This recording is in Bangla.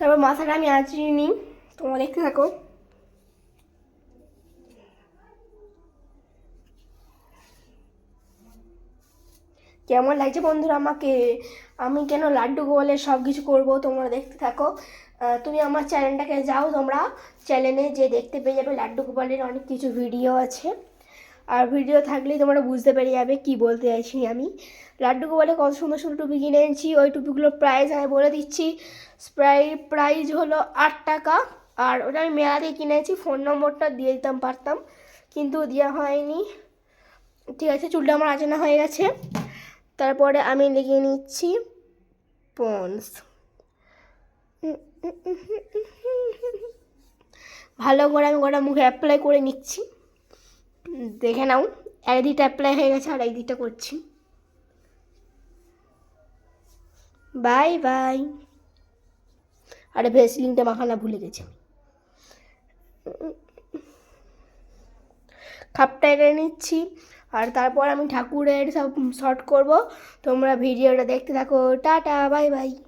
তারপর মাথাটা আমি আঁচড়িয়ে নিই, তোমরা দেখতে থাকো। কেমন লাগছে বন্ধুরা আমাকে, আমি কেন লাড্ডু গোপালের সব কিছু করবো, তোমরা দেখতে থাকো। তুমি আমার চ্যানেলটাকে যাও, তোমরা চ্যানেলে যে দেখতে পেয়ে যাবে লাড্ডু গোপালের অনেক কিছু ভিডিও আছে। আর ভিডিও থাকলেই তোমরা বুঝতে পেরে যাবে কি বলতে চাইছি আমি। লাড্ডু গোপালে কত সুন্দর সুন্দর টুপি কিনে এনেছি, ওই টুপিগুলোর প্রাইস আমি বলে দিচ্ছি। প্রাইস হলো 8 টাকা। আর ওটা আমি মেলা দিয়ে কিনেছি, ফোন নম্বরটা দিয়ে দিতাম পারতাম, কিন্তু দেওয়া হয়নি। ঠিক আছে, চুলটা আমার আঁচানো হয়ে গেছে। তারপরে আমি লিখে নিচ্ছি পন্স। ভালো করে আমি গোটা মুখে অ্যাপ্লাই করে নিচ্ছি, দেখে নাও। একদিকটা অ্যাপ্লাই হয়ে গেছে, আর একদিকটা করছি। Bye bye. আরে ভেসলিনটা মাখানা ভুলে গেছি, খাপটা এনে নিচ্ছি। আর তারপর আমি ঠাকুরের সব শর্ট করব, তোমরা ভিডিওটা দেখতে থাকো। Tata, bye bye.